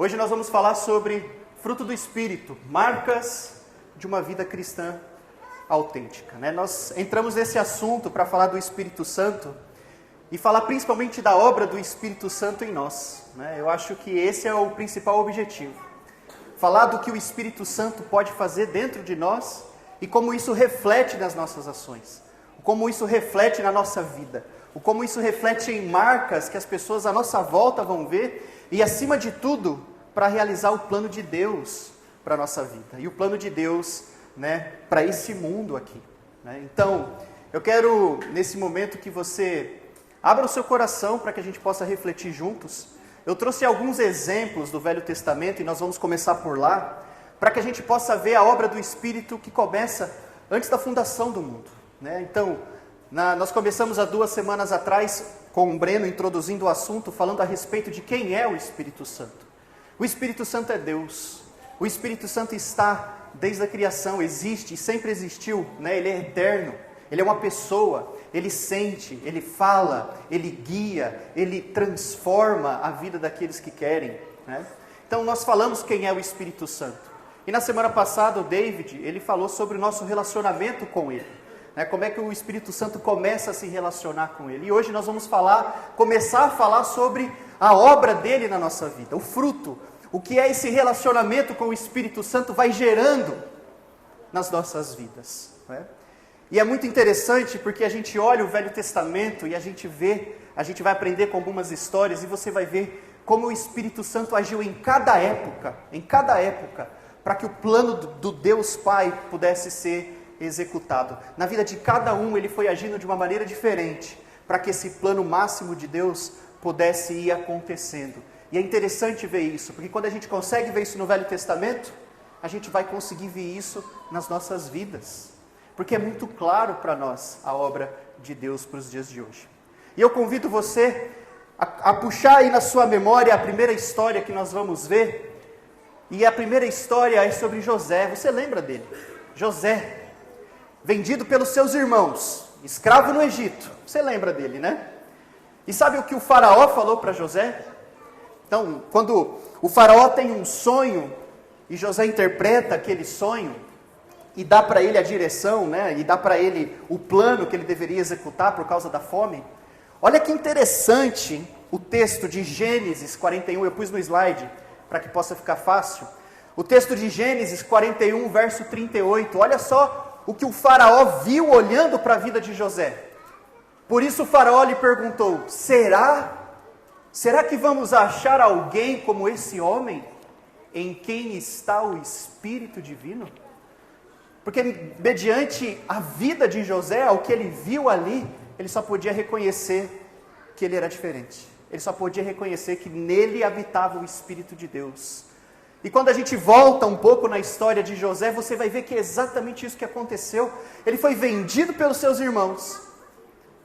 Hoje nós vamos falar sobre fruto do Espírito, marcas de uma vida cristã autêntica. Nós entramos nesse assunto para falar do Espírito Santo e falar principalmente da obra do Espírito Santo em nós. Eu acho que esse é o principal objetivo. Falar do que o Espírito Santo pode fazer dentro de nós e como isso reflete nas nossas ações, como isso reflete na nossa vida, como isso reflete em marcas que as pessoas à nossa volta vão ver e, acima de tudo, para realizar o plano de Deus para a nossa vida e o plano de Deus para esse mundo aqui. Então, eu quero nesse momento que você abra o seu coração para que a gente possa refletir juntos. Eu trouxe alguns exemplos do Velho Testamento e nós vamos começar por lá, para que a gente possa ver a obra do Espírito que começa antes da fundação do mundo. Então, nós começamos há 2 semanas atrás com o Breno introduzindo o assunto, falando a respeito de quem é o Espírito Santo. O Espírito Santo é Deus. O Espírito Santo está desde a criação, existe e sempre existiu. Ele é eterno, ele é uma pessoa, ele sente, ele fala, ele guia, ele transforma a vida daqueles que querem. Então nós falamos quem é o Espírito Santo. E na semana passada o David, ele falou sobre o nosso relacionamento com ele. Como é que o Espírito Santo começa a se relacionar com ele. E hoje nós vamos começar a falar sobre a obra dele na nossa vida, o fruto, o que é esse relacionamento com o Espírito Santo vai gerando nas nossas vidas. E é muito interessante porque a gente olha o Velho Testamento e a gente vai aprender com algumas histórias e você vai ver como o Espírito Santo agiu em cada época, para que o plano do Deus Pai pudesse ser executado. Na vida de cada um ele foi agindo de uma maneira diferente, para que esse plano máximo de Deus pudesse ir acontecendo. E é interessante ver isso, porque quando a gente consegue ver isso no Velho Testamento, a gente vai conseguir ver isso nas nossas vidas. Porque é muito claro para nós a obra de Deus para os dias de hoje. E eu convido você a puxar aí na sua memória a primeira história que nós vamos ver. E a primeira história é sobre José. Você lembra dele? José, vendido pelos seus irmãos, escravo no Egito. Você lembra dele, né? E sabe o que o faraó falou para José? Então, quando o faraó tem um sonho e José interpreta aquele sonho e dá para ele a direção, e dá para ele o plano que ele deveria executar por causa da fome. Olha que interessante o texto de Gênesis 41, eu pus no slide para que possa ficar fácil. O texto de Gênesis 41, verso 38, olha só o que o faraó viu olhando para a vida de José. Por isso o faraó lhe perguntou: Será que vamos achar alguém como esse homem, em quem está o Espírito Divino? Porque mediante a vida de José, ao que ele viu ali, ele só podia reconhecer que ele era diferente. Ele só podia reconhecer que nele habitava o Espírito de Deus. E quando a gente volta um pouco na história de José, você vai ver que é exatamente isso que aconteceu. Ele foi vendido pelos seus irmãos.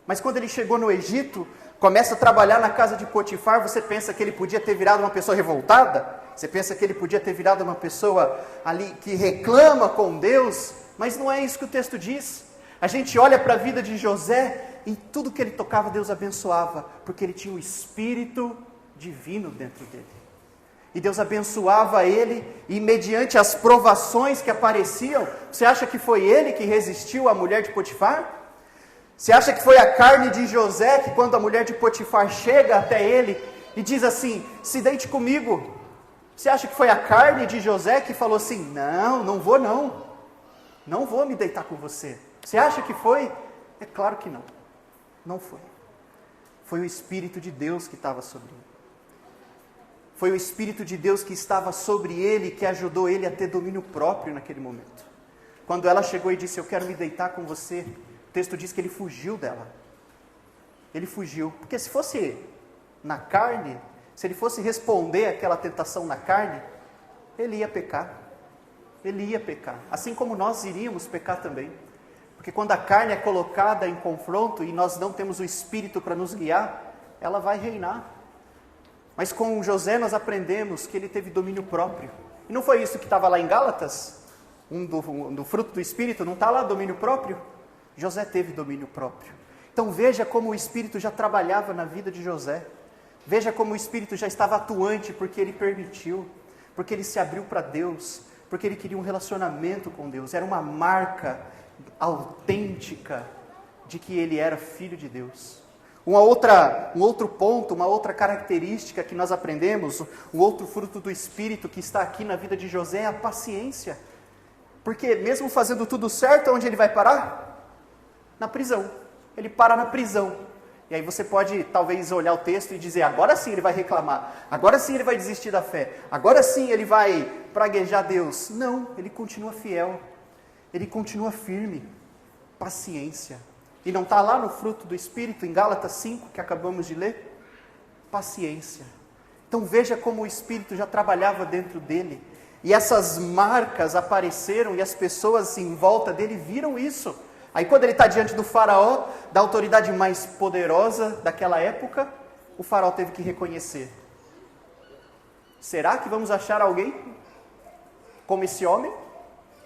Mas quando ele chegou no Egito, começa a trabalhar na casa de Potifar, você pensa que ele podia ter virado uma pessoa revoltada? Você pensa que ele podia ter virado uma pessoa ali que reclama com Deus? Mas não é isso que o texto diz. A gente olha para a vida de José e tudo que ele tocava Deus abençoava, porque ele tinha o Espírito Divino dentro dele. E Deus abençoava ele e mediante as provações que apareciam, você acha que foi ele que resistiu à mulher de Potifar? Você acha que foi a carne de José que quando a mulher de Potifar chega até ele e diz assim: se deite comigo? Você acha que foi a carne de José que falou assim: não vou não. Não vou me deitar com você. Você acha que foi? É claro que não. Não foi. Foi o Espírito de Deus que estava sobre ele. Foi o Espírito de Deus que estava sobre ele, que ajudou ele a ter domínio próprio naquele momento. Quando ela chegou e disse: eu quero me deitar com você, o texto diz que ele fugiu dela. Ele fugiu. Porque se fosse na carne, se ele fosse responder àquela tentação na carne, ele ia pecar. Ele ia pecar. Assim como nós iríamos pecar também. Porque quando a carne é colocada em confronto e nós não temos o Espírito para nos guiar, ela vai reinar. Mas com José nós aprendemos que ele teve domínio próprio. E não foi isso que estava lá em Gálatas? Do fruto do Espírito, não está lá domínio próprio? José teve domínio próprio. Então veja como o Espírito já trabalhava na vida de José. Veja como o Espírito já estava atuante, porque ele permitiu, porque ele se abriu para Deus, porque ele queria um relacionamento com Deus. Era uma marca autêntica de que ele era filho de Deus. Um outro ponto, uma outra característica que nós aprendemos, um outro fruto do Espírito que está aqui na vida de José é a paciência. Porque mesmo fazendo tudo certo, onde ele vai parar? Na prisão. Ele para na prisão. E aí você pode talvez olhar o texto e dizer, agora sim ele vai reclamar, agora sim ele vai desistir da fé, agora sim ele vai praguejar Deus. Não, ele continua fiel, ele continua firme, paciência. E não está lá no fruto do Espírito, em Gálatas 5, que acabamos de ler? Paciência. Então veja como o Espírito já trabalhava dentro dele, e essas marcas apareceram, e as pessoas em volta dele viram isso. Aí quando ele está diante do faraó, da autoridade mais poderosa daquela época, o faraó teve que reconhecer. Será que vamos achar alguém como esse homem,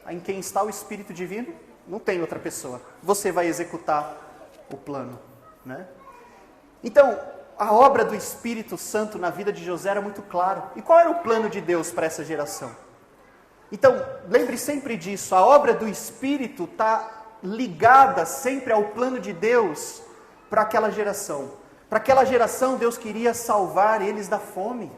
em quem está o Espírito Divino? Não tem outra pessoa. Você vai executar o plano, né? Então, a obra do Espírito Santo na vida de José era muito clara. E qual era o plano de Deus para essa geração? Então, lembre sempre disso, a obra do Espírito está ligada sempre ao plano de Deus para aquela geração. Para aquela geração, Deus queria salvar eles da fome,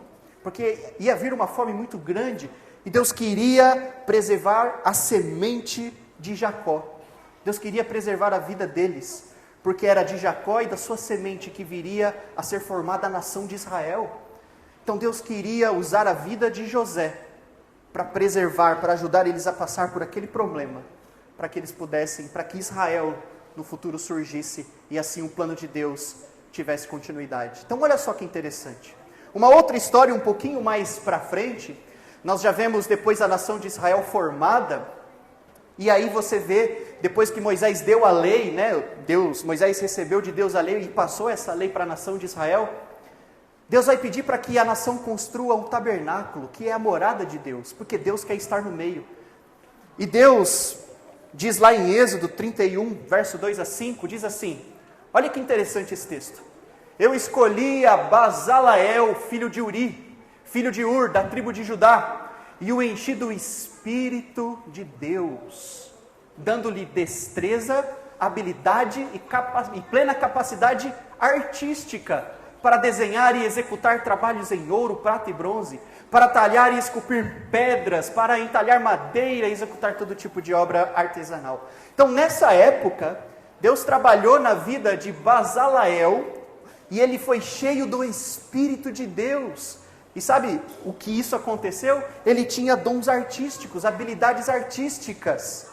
porque ia vir uma fome muito grande, e Deus queria preservar a semente de Jacó. Deus queria preservar a vida deles, porque era de Jacó e da sua semente que viria a ser formada a nação de Israel. Então Deus queria usar a vida de José para preservar, para ajudar eles a passar por aquele problema, para que eles pudessem, para que Israel no futuro surgisse e assim o plano de Deus tivesse continuidade. Então olha só que interessante. Uma outra história um pouquinho mais para frente, nós já vemos depois a nação de Israel formada, e aí você vê, depois que Moisés deu a lei, né, Moisés recebeu de Deus a lei e passou essa lei para a nação de Israel, Deus vai pedir para que a nação construa um tabernáculo, que é a morada de Deus, porque Deus quer estar no meio. E Deus diz lá em Êxodo 31, verso 2 a 5, diz assim, olha que interessante esse texto. Eu escolhi a Bazalael, filho de Uri, filho de Ur, da tribo de Judá, e o enchi do Espírito de Deus, dando-lhe destreza, habilidade e plena capacidade artística, para desenhar e executar trabalhos em ouro, prata e bronze, para talhar e esculpir pedras, para entalhar madeira e executar todo tipo de obra artesanal. Então, nessa época, Deus trabalhou na vida de Bazalael, e ele foi cheio do Espírito de Deus. E sabe o que isso aconteceu? Ele tinha dons artísticos, habilidades artísticas.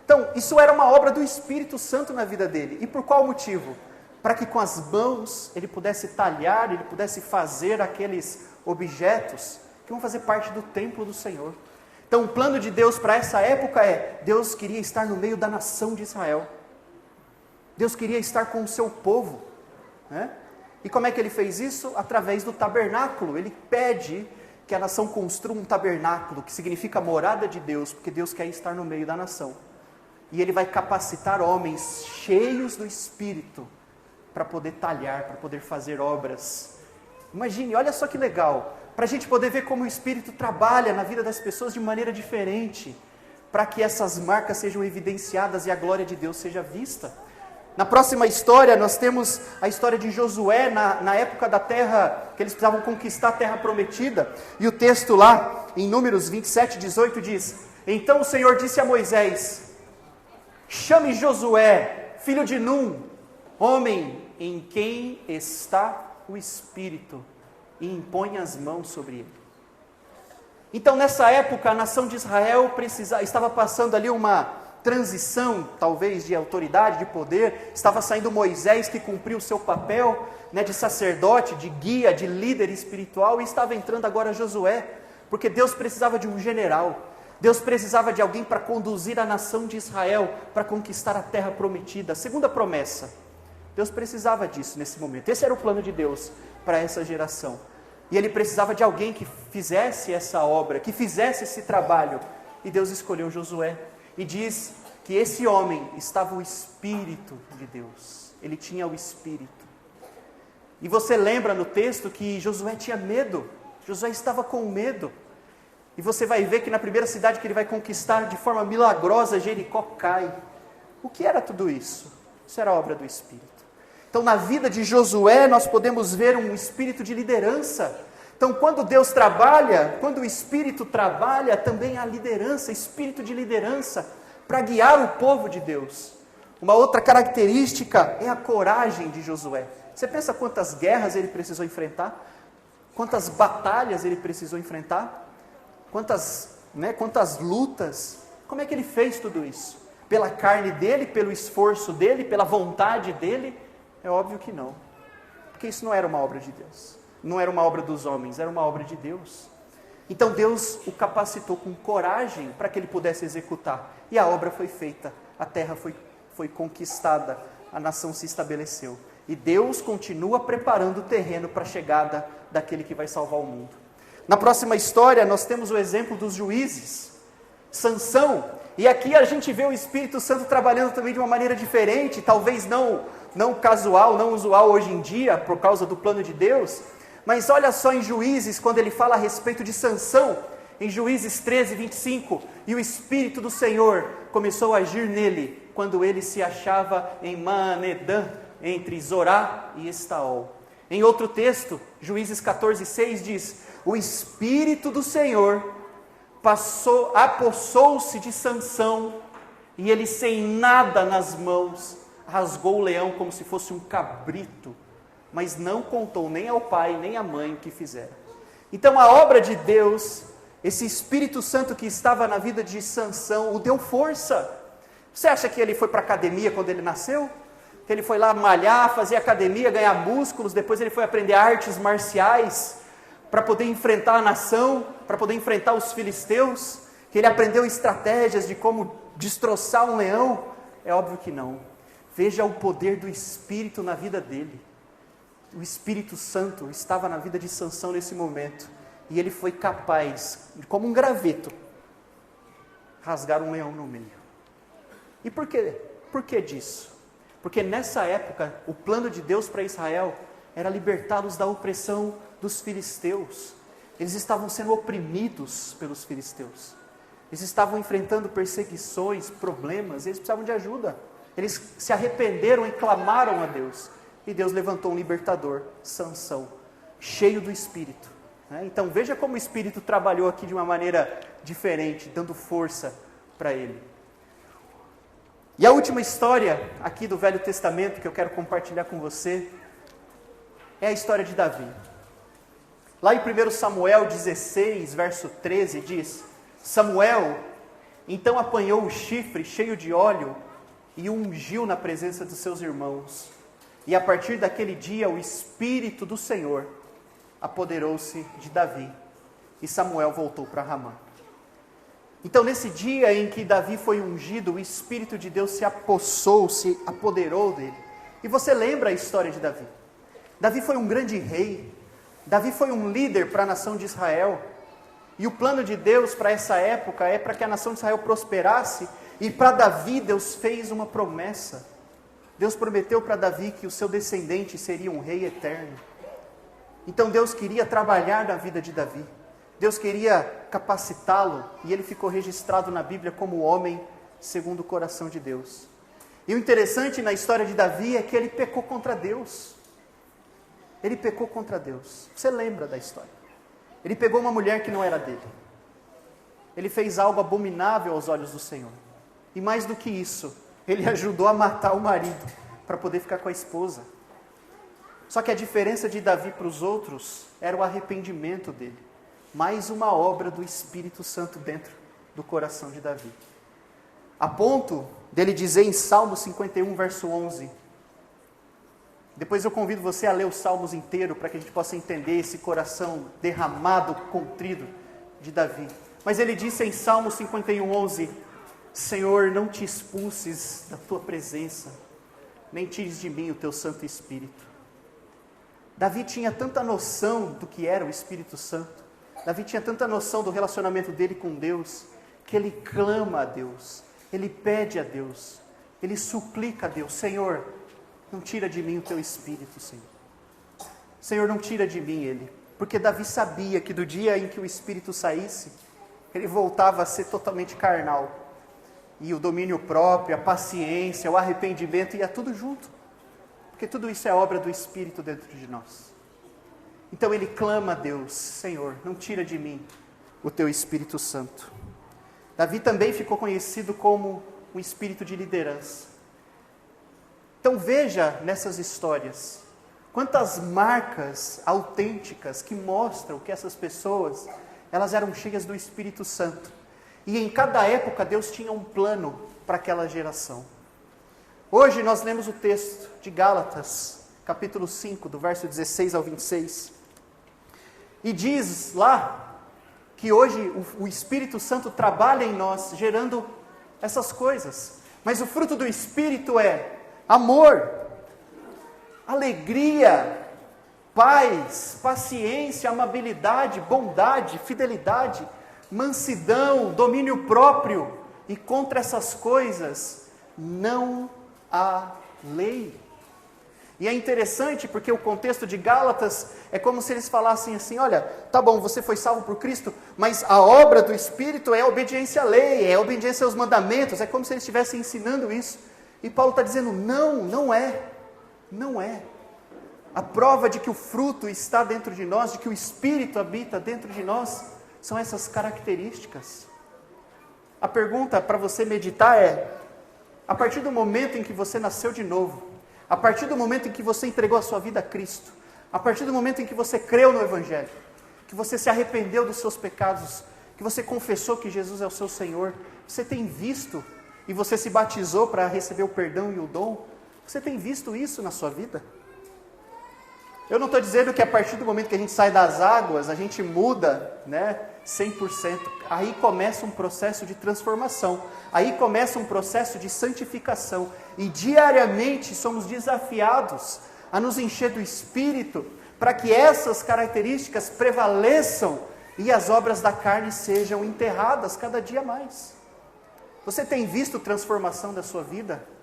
Então, isso era uma obra do Espírito Santo na vida dele. E por qual motivo? Para que com as mãos ele pudesse talhar, ele pudesse fazer aqueles objetos que vão fazer parte do templo do Senhor. Então o plano de Deus para essa época é, Deus queria estar no meio da nação de Israel. Deus queria estar com o seu povo, né? E como é que ele fez isso? Através do tabernáculo. Ele pede que a nação construa um tabernáculo, que significa morada de Deus, porque Deus quer estar no meio da nação. E ele vai capacitar homens cheios do Espírito, para poder talhar, para poder fazer obras. Imagine, olha só que legal, para a gente poder ver como o Espírito trabalha na vida das pessoas de maneira diferente, para que essas marcas sejam evidenciadas e a glória de Deus seja vista. Na próxima história, nós temos a história de Josué, na época da terra, que eles precisavam conquistar a terra prometida, e o texto lá, em Números 27, 18, diz, então o Senhor disse a Moisés, chame Josué, filho de Num, homem em quem está o Espírito, e impõe as mãos sobre ele. Então nessa época a nação de Israel estava passando ali uma transição, talvez de autoridade, de poder. Estava saindo Moisés, que cumpriu o seu papel, né, de sacerdote, de guia, de líder espiritual, e estava entrando agora Josué, porque Deus precisava de um general. Deus precisava de alguém para conduzir a nação de Israel, para conquistar a terra prometida, a segunda promessa. Deus precisava disso nesse momento. Esse era o plano de Deus para essa geração. E ele precisava de alguém que fizesse essa obra, que fizesse esse trabalho. E Deus escolheu Josué. E diz que esse homem estava o Espírito de Deus. Ele tinha o Espírito. E você lembra no texto que Josué tinha medo, Josué estava com medo. E você vai ver que na primeira cidade que ele vai conquistar de forma milagrosa, Jericó cai. O que era tudo isso? Isso era obra do Espírito. Então na vida de Josué nós podemos ver um espírito de liderança. Então quando Deus trabalha, quando o Espírito trabalha, também há liderança, espírito de liderança, para guiar o povo de Deus. Uma outra característica é a coragem de Josué. Você pensa quantas guerras ele precisou enfrentar? Quantas batalhas ele precisou enfrentar? Quantas lutas? Como é que ele fez tudo isso? Pela carne dele, pelo esforço dele, pela vontade dele? É óbvio que não. Porque isso não era uma obra de Deus. Não era uma obra dos homens, era uma obra de Deus. Então Deus o capacitou com coragem para que ele pudesse executar. E a obra foi feita, a terra foi conquistada, a nação se estabeleceu. E Deus continua preparando o terreno para a chegada daquele que vai salvar o mundo. Na próxima história nós temos o exemplo dos juízes, Sansão, e aqui a gente vê o Espírito Santo trabalhando também de uma maneira diferente, talvez não casual, não usual hoje em dia, por causa do plano de Deus, mas olha só em Juízes, quando ele fala a respeito de Sansão, em Juízes 13, 25, e o Espírito do Senhor começou a agir nele, quando ele se achava em Manedã, entre Zorá e Estaol. Em outro texto, Juízes 14, 6 diz: o Espírito do Senhor apossou-se de Sansão, e ele sem nada nas mãos, rasgou o leão como se fosse um cabrito, mas não contou nem ao pai nem à mãe o que fizera. Então a obra de Deus, esse Espírito Santo que estava na vida de Sansão, o deu força. Você acha que ele foi para a academia quando ele nasceu? Que ele foi lá malhar, fazer academia, ganhar músculos, depois ele foi aprender artes marciais, para poder enfrentar a nação, para poder enfrentar os filisteus, que ele aprendeu estratégias de como destroçar um leão? É óbvio que não. Veja o poder do Espírito na vida dele. O Espírito Santo estava na vida de Sansão nesse momento, e ele foi capaz, como um graveto, rasgar um leão no meio. E por quê? Por que disso? Porque nessa época, o plano de Deus para Israel era libertá-los da opressão dos filisteus. Eles estavam sendo oprimidos pelos filisteus. Eles estavam enfrentando perseguições, problemas, eles precisavam de ajuda. Eles se arrependeram e clamaram a Deus. E Deus levantou um libertador, Sansão, cheio do Espírito. Então veja como o Espírito trabalhou aqui de uma maneira diferente, dando força para ele. E a última história aqui do Velho Testamento que eu quero compartilhar com você é a história de Davi. Lá em 1 Samuel 16, verso 13, diz: Samuel então apanhou o chifre cheio de óleo e o ungiu na presença dos seus irmãos. E a partir daquele dia o Espírito do Senhor apoderou-se de Davi. E Samuel voltou para Ramá. Então nesse dia em que Davi foi ungido, o Espírito de Deus se apoderou dele. E você lembra a história de Davi? Davi foi um grande rei. Davi foi um líder para a nação de Israel. E o plano de Deus para essa época é para que a nação de Israel prosperasse. E para Davi Deus fez uma promessa. Deus prometeu para Davi que o seu descendente seria um rei eterno. Então Deus queria trabalhar na vida de Davi. Deus queria capacitá-lo, e ele ficou registrado na Bíblia como homem segundo o coração de Deus. E o interessante na história de Davi é que ele pecou contra Deus. Ele pecou contra Deus. Você lembra da história? Ele pegou uma mulher que não era dele. Ele fez algo abominável aos olhos do Senhor. E mais do que isso, ele ajudou a matar o marido para poder ficar com a esposa. Só que a diferença de Davi para os outros era o arrependimento dele. Mais uma obra do Espírito Santo dentro do coração de Davi. A ponto dele dizer em Salmo 51, verso 11. Depois eu convido você a ler os Salmos inteiro para que a gente possa entender esse coração derramado, contrido de Davi. Mas ele disse em Salmo 51, 11: Senhor, não te expulses da tua presença, nem tires de mim o teu Santo Espírito. Davi tinha tanta noção do que era o Espírito Santo. Davi tinha tanta noção do relacionamento dele com Deus, que ele clama a Deus, ele pede a Deus, ele suplica a Deus: Senhor, não tira de mim o teu Espírito, Senhor. Senhor, não tira de mim ele. Porque Davi sabia que do dia em que o Espírito saísse, ele voltava a ser totalmente carnal. E o domínio próprio, a paciência, o arrependimento, ia tudo junto. Porque tudo isso é obra do Espírito dentro de nós. Então ele clama a Deus: Senhor, não tira de mim o teu Espírito Santo. Davi também ficou conhecido como um espírito de liderança. Então veja nessas histórias, quantas marcas autênticas que mostram que essas pessoas, elas eram cheias do Espírito Santo. E em cada época Deus tinha um plano para aquela geração. Hoje nós lemos o texto de Gálatas, capítulo 5, do verso 16 ao 26. E diz lá que hoje o Espírito Santo trabalha em nós, gerando essas coisas. Mas o fruto do Espírito é amor, alegria, paz, paciência, amabilidade, bondade, fidelidade, mansidão, domínio próprio. E contra essas coisas não há lei. E é interessante porque o contexto de Gálatas é como se eles falassem assim: olha, tá bom, você foi salvo por Cristo, mas a obra do Espírito é a obediência à lei, é a obediência aos mandamentos, é como se eles estivessem ensinando isso. E Paulo está dizendo: não é. A prova de que o fruto está dentro de nós, de que o Espírito habita dentro de nós, são essas características. A pergunta para você meditar é: a partir do momento em que você nasceu de novo, a partir do momento em que você entregou a sua vida a Cristo, a partir do momento em que você creu no Evangelho, que você se arrependeu dos seus pecados, que você confessou que Jesus é o seu Senhor, você tem visto, e você se batizou para receber o perdão e o dom, você tem visto isso na sua vida? Eu não estou dizendo que a partir do momento que a gente sai das águas, a gente muda, 100%. Aí começa um processo de transformação. Aí começa um processo de santificação. E diariamente somos desafiados a nos encher do Espírito para que essas características prevaleçam e as obras da carne sejam enterradas cada dia mais. Você tem visto transformação da sua vida?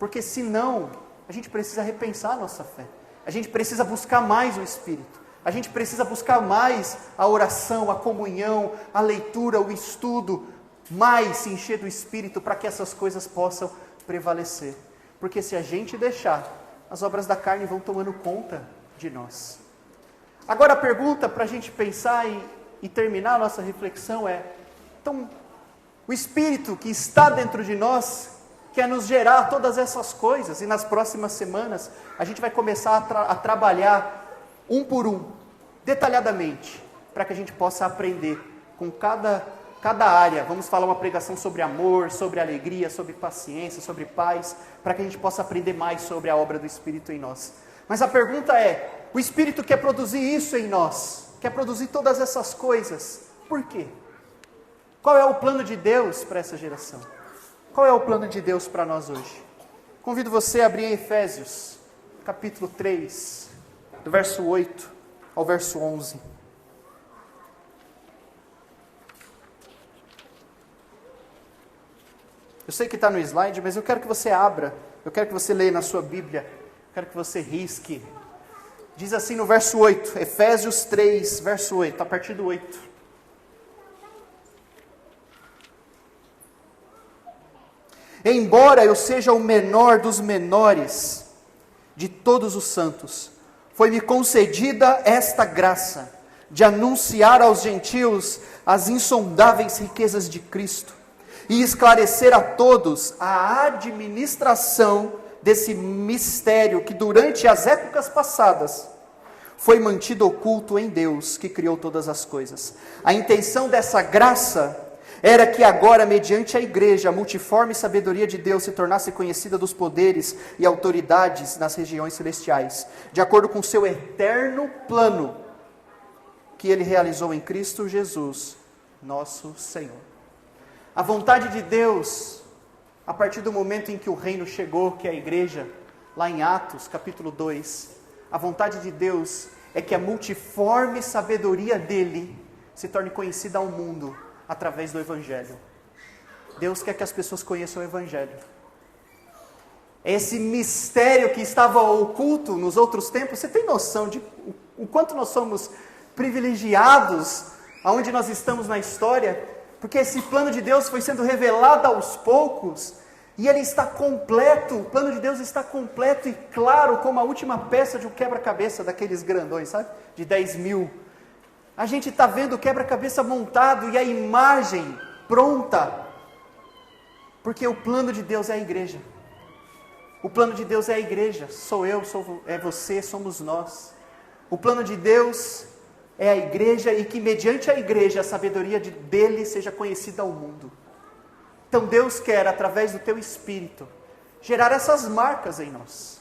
Porque senão, a gente precisa repensar a nossa fé. A gente precisa buscar mais o Espírito. A gente precisa buscar mais a oração, a comunhão, a leitura, o estudo. Mais se encher do Espírito para que essas coisas possam prevalecer. Porque se a gente deixar, as obras da carne vão tomando conta de nós. Agora a pergunta para a gente pensar e terminar a nossa reflexão é: então, o Espírito que está dentro de nós quer nos gerar todas essas coisas, e nas próximas semanas a gente vai começar a trabalhar um por um, detalhadamente, para que a gente possa aprender com cada área. Vamos falar uma pregação sobre amor, sobre alegria, sobre paciência, sobre paz, para que a gente possa aprender mais sobre a obra do Espírito em nós. Mas a pergunta é: o Espírito quer produzir isso em nós, quer produzir todas essas coisas, por quê? Qual é o plano de Deus para essa geração? Qual é o plano de Deus para nós hoje? Convido você a abrir em Efésios, capítulo 3, do verso 8 ao verso 11. Eu sei que está no slide, mas eu quero que você abra, eu quero que você leia na sua Bíblia, eu quero que você risque. Diz assim no verso 8, Efésios 3, verso 8, a partir do 8. Embora eu seja o menor dos menores de todos os santos, foi-me concedida esta graça de anunciar aos gentios as insondáveis riquezas de Cristo e esclarecer a todos a administração desse mistério que durante as épocas passadas foi mantido oculto em Deus, que criou todas as coisas. A intenção dessa graça era que agora, mediante a igreja, a multiforme sabedoria de Deus se tornasse conhecida dos poderes e autoridades nas regiões celestiais, de acordo com seu eterno plano, que Ele realizou em Cristo Jesus, nosso Senhor. A vontade de Deus, a partir do momento em que o reino chegou, que é a igreja, lá em Atos, capítulo 2, a vontade de Deus é que a multiforme sabedoria dEle se torne conhecida ao mundo, através do Evangelho. Deus quer que as pessoas conheçam o Evangelho. É esse mistério que estava oculto nos outros tempos. Você tem noção de o quanto nós somos privilegiados aonde nós estamos na história? Porque esse plano de Deus foi sendo revelado aos poucos e ele está completo. O plano de Deus está completo e claro como a última peça de um quebra-cabeça daqueles grandões, sabe? De 10 mil. A gente está vendo o quebra-cabeça montado e a imagem pronta. Porque o plano de Deus é a igreja. O plano de Deus é a igreja. Sou eu, é você, somos nós. O plano de Deus é a igreja e que mediante a igreja a sabedoria dele seja conhecida ao mundo. Então Deus quer, através do teu Espírito, gerar essas marcas em nós.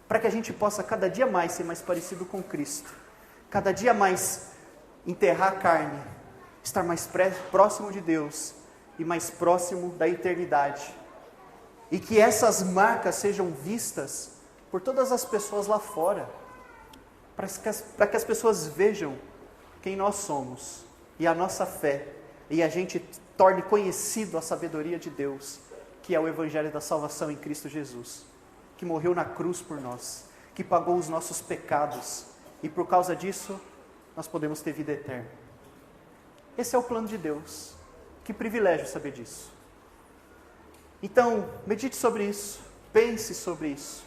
Para que a gente possa cada dia mais ser mais parecido com Cristo. Cada dia mais enterrar a carne. Estar mais próximo de Deus e mais próximo da eternidade. E que essas marcas sejam vistas por todas as pessoas lá fora. Para que as pessoas vejam quem nós somos e a nossa fé. E a gente torne conhecido a sabedoria de Deus, que é o Evangelho da salvação em Cristo Jesus. Que morreu na cruz por nós, que pagou os nossos pecados. E por causa disso, nós podemos ter vida eterna. Esse é o plano de Deus. Que privilégio saber disso. Então, medite sobre isso, pense sobre isso.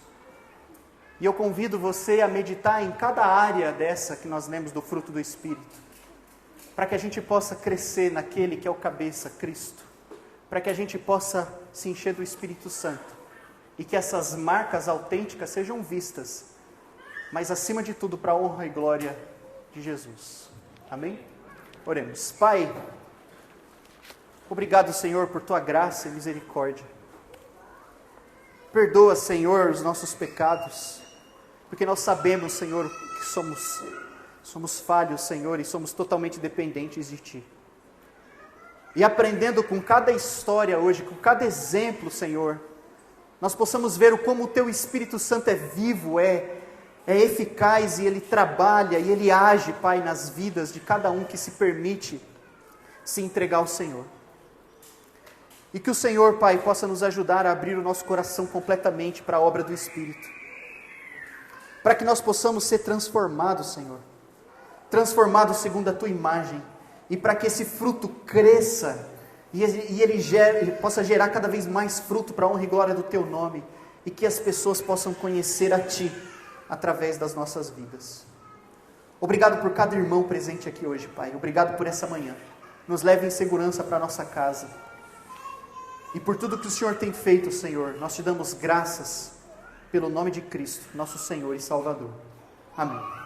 E eu convido você a meditar em cada área dessa que nós lemos do fruto do Espírito. Para que a gente possa crescer naquele que é o cabeça, Cristo. Para que a gente possa se encher do Espírito Santo. E que essas marcas autênticas sejam vistas. Mas acima de tudo, para a honra e glória de Jesus. Amém? Oremos. Pai, obrigado, Senhor, por Tua graça e misericórdia. Perdoa, Senhor, os nossos pecados, porque nós sabemos, Senhor, que somos falhos, Senhor, e somos totalmente dependentes de Ti. E aprendendo com cada história hoje, com cada exemplo, Senhor, nós possamos ver como o Teu Espírito Santo é vivo, é eficaz e Ele trabalha e Ele age, Pai, nas vidas de cada um que se permite se entregar ao Senhor. E que o Senhor, Pai, possa nos ajudar a abrir o nosso coração completamente para a obra do Espírito. Para que nós possamos ser transformados, Senhor. Transformados segundo a Tua imagem. E para que esse fruto cresça e ele possa gerar cada vez mais fruto para a honra e glória do Teu nome. E que as pessoas possam conhecer a Ti através das nossas vidas. Obrigado por cada irmão presente aqui hoje, Pai. Obrigado por essa manhã. Nos leve em segurança para a nossa casa. E por tudo que o Senhor tem feito, Senhor, nós te damos graças pelo nome de Cristo, nosso Senhor e Salvador. Amém.